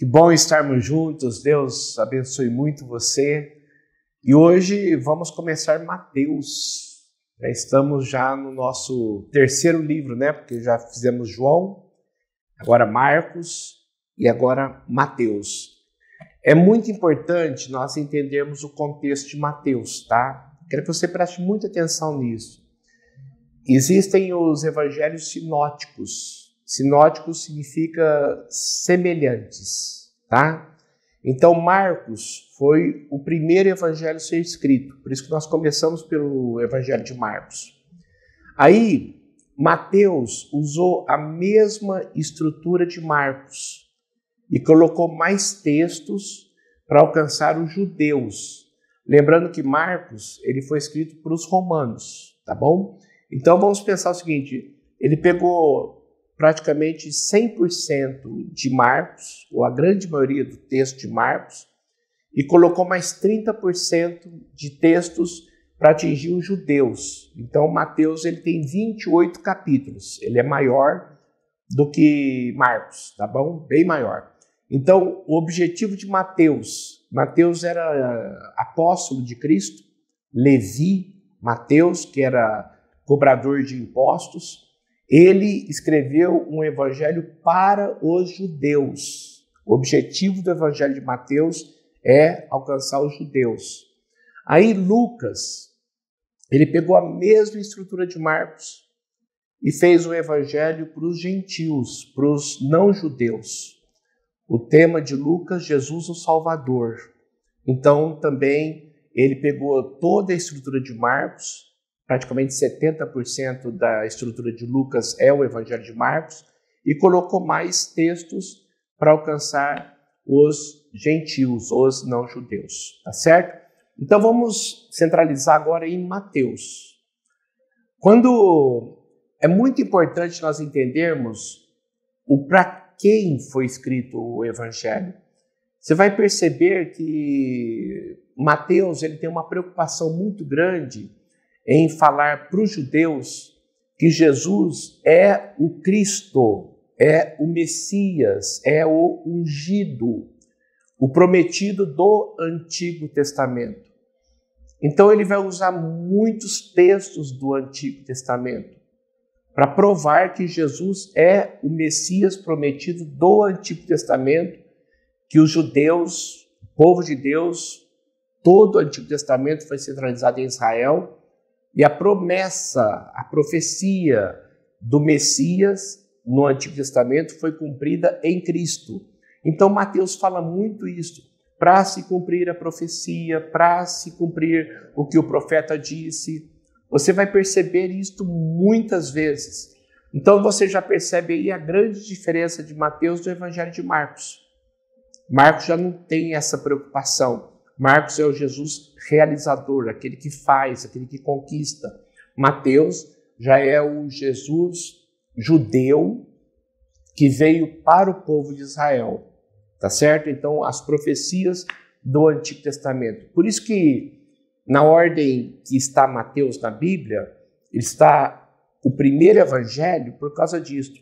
Que bom estarmos juntos, Deus abençoe muito você. E hoje vamos começar Mateus. Estamos já no nosso terceiro livro, né? Porque já fizemos João, agora Marcos e agora Mateus. É muito importante nós entendermos o contexto de Mateus, tá? Quero que você preste muita atenção nisso. Existem os evangelhos sinóticos. Sinóticos significa semelhantes, tá? Então, Marcos foi o primeiro evangelho a ser escrito. Por isso que nós começamos pelo evangelho de Marcos. Aí, Mateus usou a mesma estrutura de Marcos e colocou mais textos para alcançar os judeus. Lembrando que Marcos ele foi escrito para os romanos, tá bom? Então, vamos pensar o seguinte, ele pegou praticamente 100% de Marcos, ou a grande maioria do texto de Marcos, e colocou mais 30% de textos para atingir os judeus. Então, Mateus ele tem 28 capítulos, ele é maior do que Marcos, tá bom? Bem maior. Então, o objetivo de Mateus era apóstolo de Cristo, Levi, Mateus, que era cobrador de impostos, ele escreveu um evangelho para os judeus. O objetivo do evangelho de Mateus é alcançar os judeus. Aí Lucas, ele pegou a mesma estrutura de Marcos e fez um evangelho para os gentios, para os não-judeus. O tema de Lucas, Jesus o Salvador. Então também ele pegou toda a estrutura de Marcos, praticamente 70% da estrutura de Lucas é o Evangelho de Marcos, e colocou mais textos para alcançar os gentios, os não-judeus, tá certo? Então vamos centralizar agora em Mateus. É muito importante nós entendermos o para quem foi escrito o Evangelho. Você vai perceber que Mateus ele tem uma preocupação muito grande em falar para os judeus que Jesus é o Cristo, é o Messias, é o ungido, o prometido do Antigo Testamento. Então ele vai usar muitos textos do Antigo Testamento para provar que Jesus é o Messias prometido do Antigo Testamento, que os judeus, o povo de Deus, todo o Antigo Testamento foi centralizado em Israel. E a promessa, a profecia do Messias no Antigo Testamento foi cumprida em Cristo. Então Mateus fala muito isso, para se cumprir a profecia, para se cumprir o que o profeta disse. Você vai perceber isto muitas vezes. Então você já percebe aí a grande diferença de Mateus do Evangelho de Marcos. Marcos já não tem essa preocupação. Marcos é o Jesus realizador, aquele que faz, aquele que conquista. Mateus já é o Jesus judeu que veio para o povo de Israel, tá certo? Então, as profecias do Antigo Testamento. Por isso que, na ordem que está Mateus na Bíblia, está o primeiro evangelho por causa disso.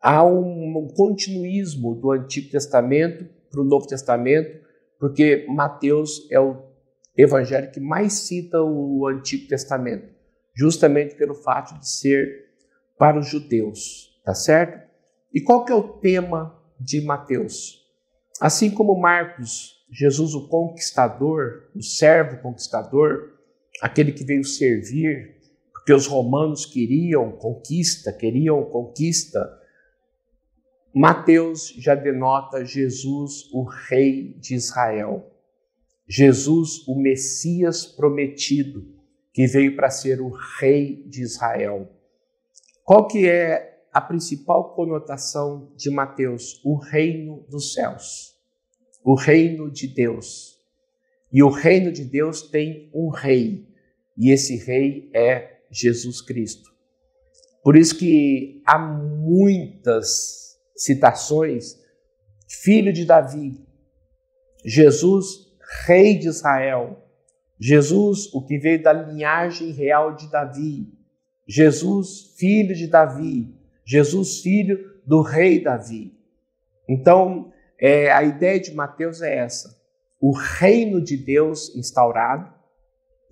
Há um continuismo do Antigo Testamento para o Novo Testamento, porque Mateus é o evangelho que mais cita o Antigo Testamento, justamente pelo fato de ser para os judeus, tá certo? E qual que é o tema de Mateus? Assim como Marcos, Jesus o conquistador, o servo conquistador, aquele que veio servir, porque os romanos queriam conquista, Mateus já denota Jesus, o rei de Israel. Jesus, o Messias prometido, que veio para ser o rei de Israel. Qual que é a principal conotação de Mateus? O reino dos céus. O reino de Deus. E o reino de Deus tem um rei. E esse rei é Jesus Cristo. Por isso que há muitas citações, filho de Davi, Jesus, rei de Israel, Jesus, o que veio da linhagem real de Davi, Jesus, filho de Davi, Jesus, filho do rei Davi. Então, A ideia de Mateus é essa: o reino de Deus instaurado,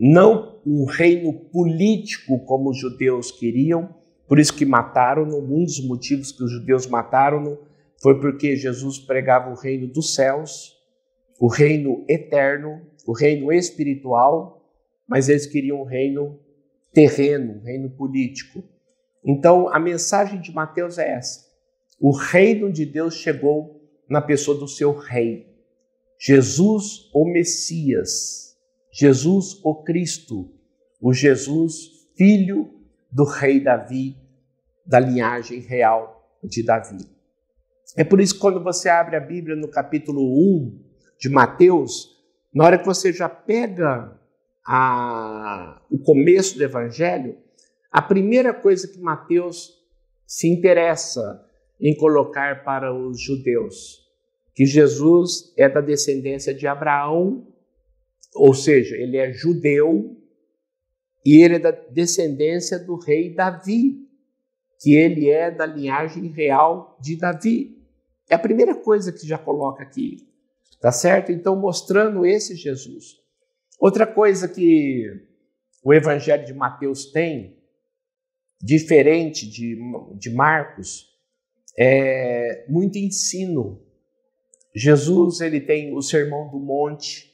não um reino político como os judeus queriam, por isso que mataram-no. Um dos motivos que os judeus mataram-no foi porque Jesus pregava o reino dos céus, o reino eterno, o reino espiritual, mas eles queriam um reino terreno, um reino político. Então, a mensagem de Mateus é essa: o reino de Deus chegou na pessoa do seu rei, Jesus o Messias, Jesus o Cristo, o Jesus filho do rei Davi, da linhagem real de Davi. É por isso que quando você abre a Bíblia no capítulo 1 de Mateus, na hora que você já pega o começo do Evangelho, a primeira coisa que Mateus se interessa em colocar para os judeus, que Jesus é da descendência de Abraão, ou seja, ele é judeu, e ele é da descendência do rei Davi, que ele é da linhagem real de Davi. É a primeira coisa que já coloca aqui, tá certo? Então, mostrando esse Jesus. Outra coisa que o Evangelho de Mateus tem, diferente de Marcos, é muito ensino. Jesus, ele tem o Sermão do Monte,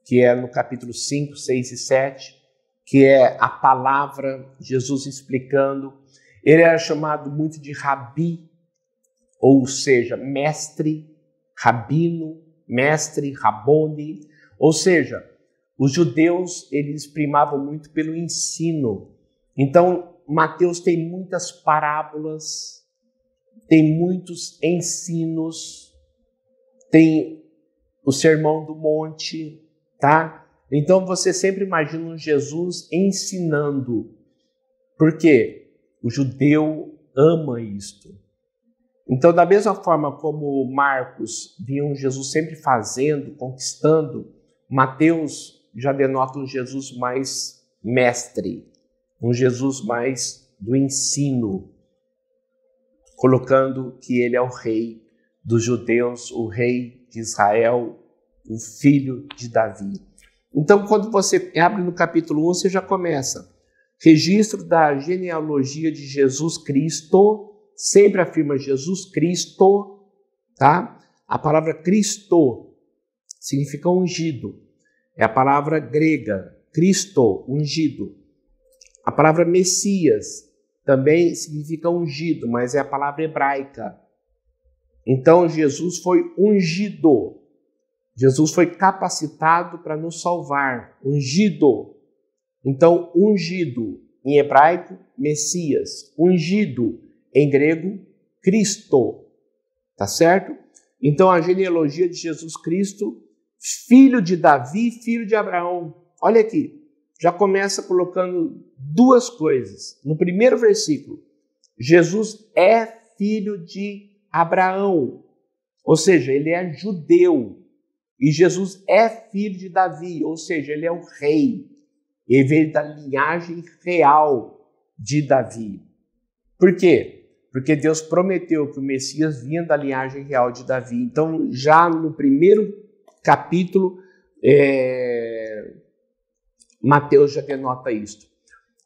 que é no capítulo 5, 6 e 7, que é a palavra, Jesus explicando. Ele era chamado muito de Rabi, ou seja, mestre, rabino, mestre, Rabone, ou seja, os judeus, eles primavam muito pelo ensino. Então, Mateus tem muitas parábolas, tem muitos ensinos, tem o Sermão do Monte, tá? Então, você sempre imagina um Jesus ensinando. Por quê? O judeu ama isto. Então, da mesma forma como Marcos via um Jesus sempre fazendo, conquistando, Mateus já denota um Jesus mais mestre, um Jesus mais do ensino, colocando que ele é o rei dos judeus, o rei de Israel, o filho de Davi. Então, quando você abre no capítulo 1, você já começa. Registro da genealogia de Jesus Cristo, sempre afirma Jesus Cristo, tá? A palavra Cristo significa ungido. É a palavra grega, Cristo, ungido. A palavra Messias também significa ungido, mas é a palavra hebraica. Então, Jesus foi ungido. Jesus foi capacitado para nos salvar, ungido. Então, ungido em hebraico, Messias. Ungido em grego, Cristo. Tá certo? Então, a genealogia de Jesus Cristo, filho de Davi, filho de Abraão. Olha aqui, já começa colocando duas coisas. No primeiro versículo, Jesus é filho de Abraão, ou seja, ele é judeu. E Jesus é filho de Davi, ou seja, ele é o rei. Ele veio da linhagem real de Davi. Por quê? Porque Deus prometeu que o Messias vinha da linhagem real de Davi. Então, já no primeiro capítulo, Mateus já denota isso.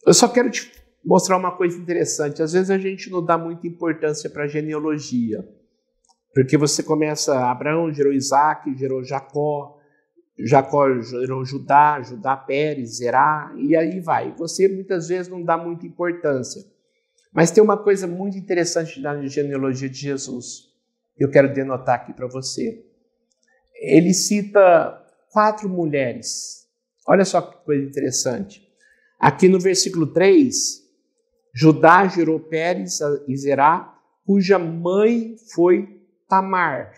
Eu só quero te mostrar uma coisa interessante. Às vezes a gente não dá muita importância para a genealogia. Porque você começa, Abraão gerou Isaac, gerou Jacó, Jacó gerou Judá, Judá Pérez, Zerá, e aí vai. Você muitas vezes não dá muita importância. Mas tem uma coisa muito interessante na genealogia de Jesus, que eu quero denotar aqui para você. Ele cita 4 mulheres. Olha só que coisa interessante. Aqui no versículo 3, Judá gerou Pérez e Zerá, cuja mãe foi Tamar.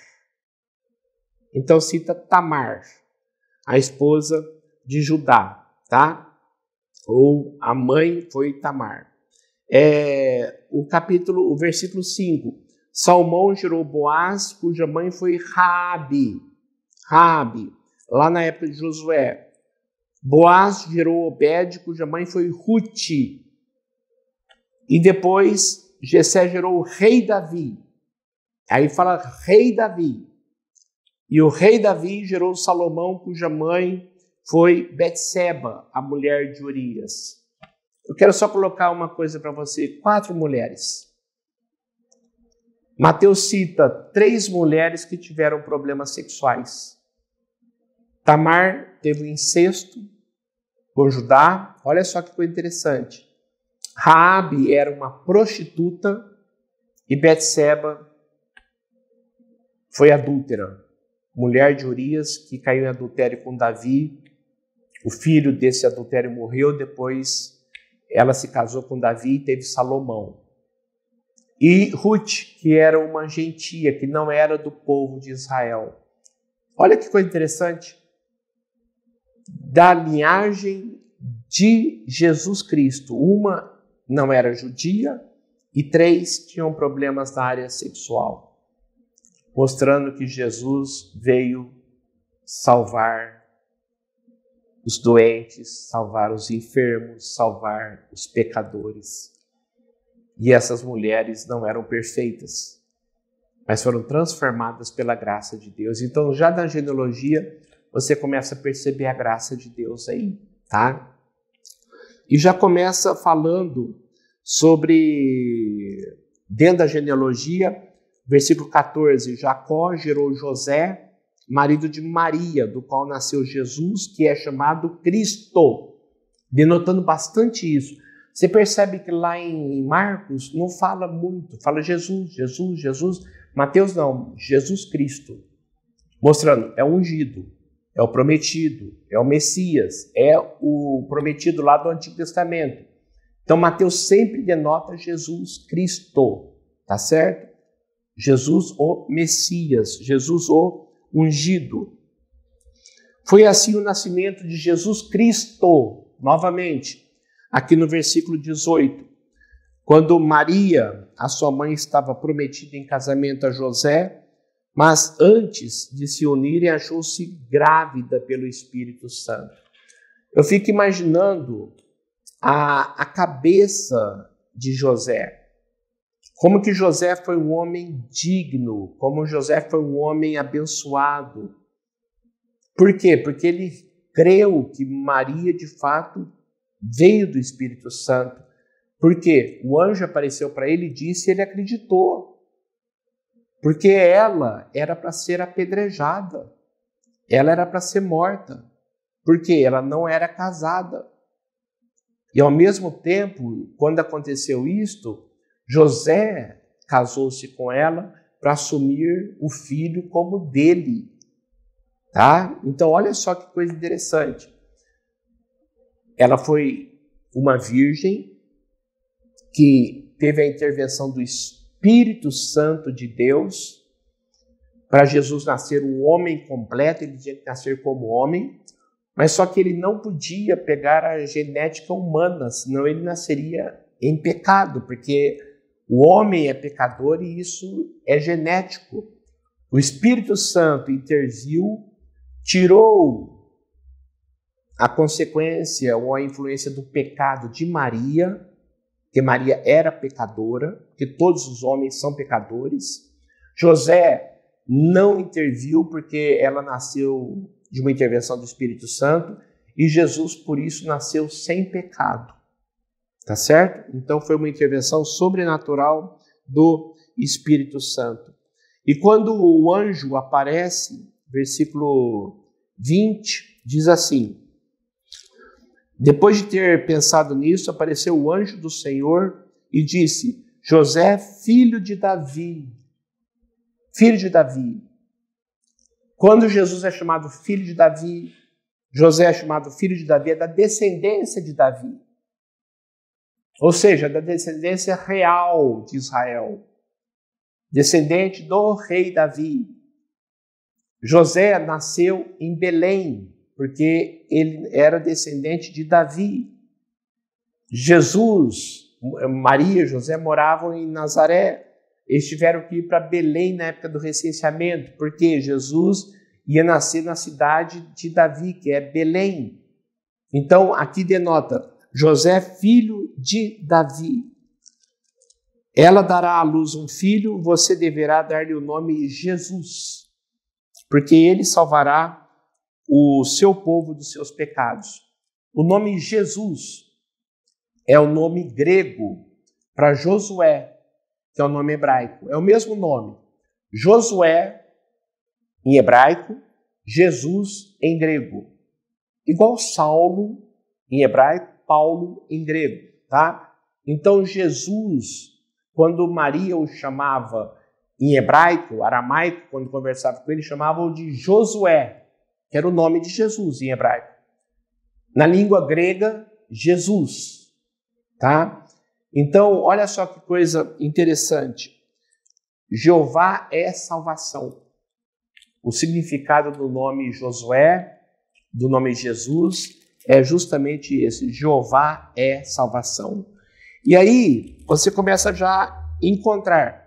Então cita Tamar, a esposa de Judá, tá? Ou a mãe foi Tamar. O versículo 5. Salmão gerou Boaz, cuja mãe foi Raabe. Raabe, lá na época de Josué. Boaz gerou Obed, cuja mãe foi Ruth. E depois Jessé gerou o rei Davi. Aí fala rei Davi. E o rei Davi gerou Salomão, cuja mãe foi Betseba, a mulher de Urias. Eu quero só colocar uma coisa para você. 4 mulheres. Mateus cita 3 mulheres que tiveram problemas sexuais. Tamar teve um incesto com Judá. Olha só que coisa interessante. Raabe era uma prostituta e Betseba foi adúltera. Mulher de Urias que caiu em adultério com Davi. O filho desse adultério morreu, depois ela se casou com Davi e teve Salomão. E Ruth, que era uma gentia, que não era do povo de Israel. Olha que coisa interessante. Da linhagem de Jesus Cristo. Uma não era judia e 3 tinham problemas na área sexual. Mostrando que Jesus veio salvar os doentes, salvar os enfermos, salvar os pecadores. E essas mulheres não eram perfeitas, mas foram transformadas pela graça de Deus. Então, já na genealogia, você começa a perceber a graça de Deus aí, tá? E já começa falando sobre, dentro da genealogia, versículo 14, Jacó gerou José, marido de Maria, do qual nasceu Jesus, que é chamado Cristo, denotando bastante isso. Você percebe que lá em Marcos não fala muito, fala Jesus, Jesus, Jesus. Mateus não, Jesus Cristo, mostrando, é o ungido, é o prometido, é o Messias, é o prometido lá do Antigo Testamento. Então Mateus sempre denota Jesus Cristo, tá certo? Jesus o Messias, Jesus o ungido. Foi assim o nascimento de Jesus Cristo, novamente, aqui no versículo 18. Quando Maria, a sua mãe, estava prometida em casamento a José, mas antes de se unirem, achou-se grávida pelo Espírito Santo. Eu fico imaginando a cabeça de José. Como que José foi um homem digno, como José foi um homem abençoado. Por quê? Porque ele creu que Maria, de fato, veio do Espírito Santo. Porque o anjo apareceu para ele e disse, e ele acreditou. Porque ela era para ser apedrejada. Ela era para ser morta. Porque ela não era casada. E ao mesmo tempo, quando aconteceu isto, José casou-se com ela para assumir o filho como dele. Tá? Então, olha só que coisa interessante. Ela foi uma virgem que teve a intervenção do Espírito Santo de Deus para Jesus nascer um homem completo, ele tinha que nascer como homem, mas só que ele não podia pegar a genética humana, senão ele nasceria em pecado, porque o homem é pecador e isso é genético. O Espírito Santo interviu, tirou a consequência ou a influência do pecado de Maria, porque Maria era pecadora, porque todos os homens são pecadores. José não interviu porque ela nasceu de uma intervenção do Espírito Santo e Jesus, por isso, nasceu sem pecado. Tá certo? Então foi uma intervenção sobrenatural do Espírito Santo. E quando o anjo aparece, versículo 20, diz assim: depois de ter pensado nisso, apareceu o anjo do Senhor e disse: José, filho de Davi. Filho de Davi. Quando Jesus é chamado filho de Davi, José é chamado filho de Davi, é da descendência de Davi. Ou seja, da descendência real de Israel. Descendente do rei Davi. José nasceu em Belém, porque ele era descendente de Davi. Jesus, Maria e José moravam em Nazaré. Eles tiveram que ir para Belém na época do recenseamento, porque Jesus ia nascer na cidade de Davi, que é Belém. Então, aqui denota, José, filho de Davi. Ela dará à luz um filho, você deverá dar-lhe o nome Jesus, porque ele salvará o seu povo dos seus pecados. O nome Jesus é o nome grego para Josué, que é o nome hebraico. É o mesmo nome. Josué em hebraico, Jesus em grego. Igual Saulo em hebraico, Paulo em grego, tá? Então Jesus, quando Maria o chamava em hebraico, aramaico, quando conversava com ele, chamava-o de Josué, que era o nome de Jesus em hebraico. Na língua grega, Jesus, tá? Então, olha só que coisa interessante. Jeová é salvação. O significado do nome Josué, do nome Jesus, é justamente esse. Jeová é salvação. E aí, você começa já a encontrar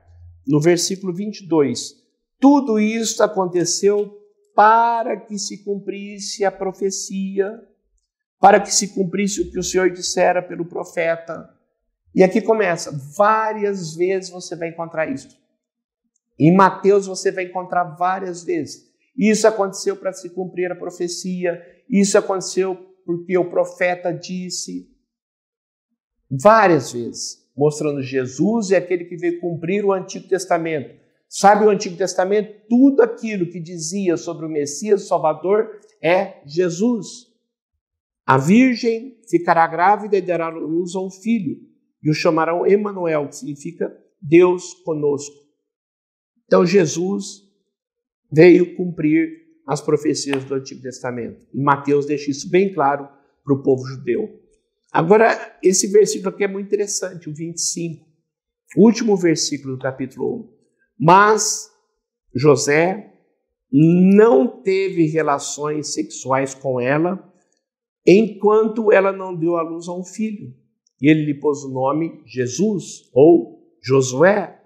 no versículo 22, tudo isso aconteceu para que se cumprisse a profecia, para que se cumprisse o que o Senhor dissera pelo profeta. E aqui começa, várias vezes você vai encontrar isso. Em Mateus você vai encontrar várias vezes. Isso aconteceu para se cumprir a profecia, isso aconteceu porque o profeta disse. Várias vezes, mostrando Jesus é aquele que veio cumprir o Antigo Testamento. Sabe o Antigo Testamento? Tudo aquilo que dizia sobre o Messias, o Salvador, é Jesus. A virgem ficará grávida e dará luz a um filho, e o chamarão Emanuel, que significa Deus conosco. Então Jesus veio cumprir as profecias do Antigo Testamento. E Mateus deixa isso bem claro para o povo judeu. Agora, esse versículo aqui é muito interessante, o 25. O último versículo do capítulo 1. Mas José não teve relações sexuais com ela, enquanto ela não deu à luz a um filho. E ele lhe pôs o nome Jesus, ou Josué.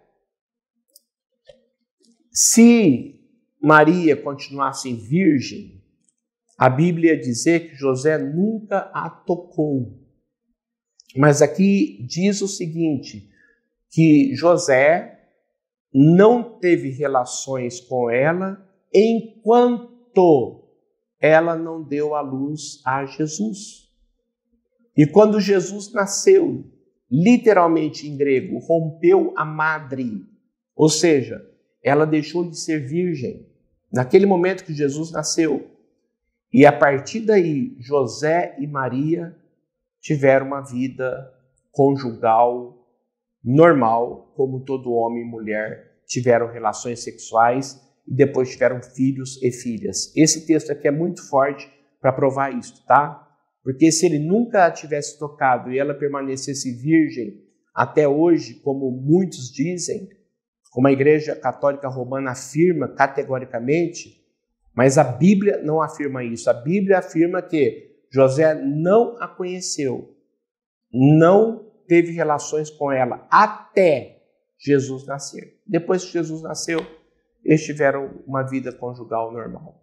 Se Maria continuasse virgem, a Bíblia diz que José nunca a tocou. Mas aqui diz o seguinte, que José não teve relações com ela enquanto ela não deu à luz a Jesus. E quando Jesus nasceu, literalmente em grego, rompeu a madre, ou seja, ela deixou de ser virgem naquele momento que Jesus nasceu. E a partir daí, José e Maria tiveram uma vida conjugal normal, como todo homem e mulher tiveram relações sexuais e depois tiveram filhos e filhas. Esse texto aqui é muito forte para provar isso, tá? Porque se ele nunca a tivesse tocado e ela permanecesse virgem até hoje, como muitos dizem, como a Igreja Católica Romana afirma categoricamente, mas a Bíblia não afirma isso. A Bíblia afirma que José não a conheceu, não teve relações com ela até Jesus nascer. Depois que Jesus nasceu, eles tiveram uma vida conjugal normal.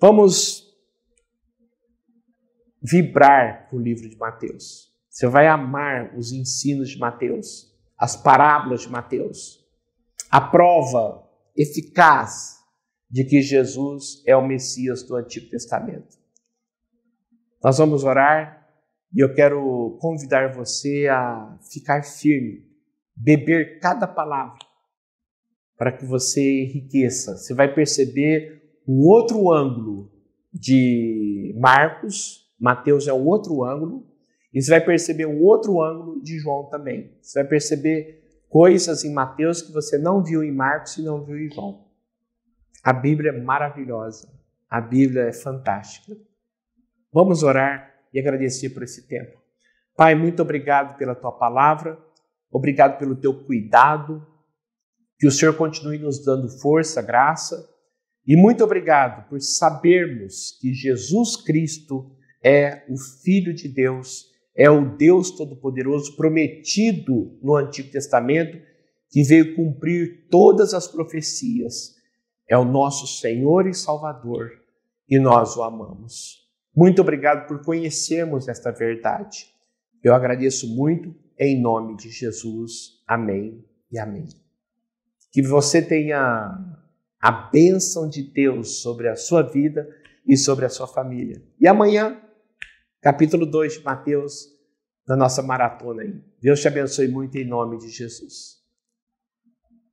Vamos vibrar com o livro de Mateus. Você vai amar os ensinos de Mateus, as parábolas de Mateus, a prova eficaz de que Jesus é o Messias do Antigo Testamento. Nós vamos orar e eu quero convidar você a ficar firme, beber cada palavra, para que você enriqueça. Você vai perceber um outro ângulo de Marcos, Mateus é um outro ângulo, e você vai perceber um outro ângulo de João também. Você vai perceber coisas em Mateus que você não viu em Marcos e não viu em João. A Bíblia é maravilhosa, a Bíblia é fantástica. Vamos orar e agradecer por esse tempo. Pai, muito obrigado pela tua palavra, obrigado pelo teu cuidado, que o Senhor continue nos dando força, graça, e muito obrigado por sabermos que Jesus Cristo é o Filho de Deus, é o Deus Todo-Poderoso prometido no Antigo Testamento, que veio cumprir todas as profecias. É o nosso Senhor e Salvador, e nós o amamos. Muito obrigado por conhecermos esta verdade. Eu agradeço muito em nome de Jesus. Amém e amém. Que você tenha a bênção de Deus sobre a sua vida e sobre a sua família. E amanhã, capítulo 2 de Mateus, na nossa maratona aí. Deus te abençoe muito em nome de Jesus.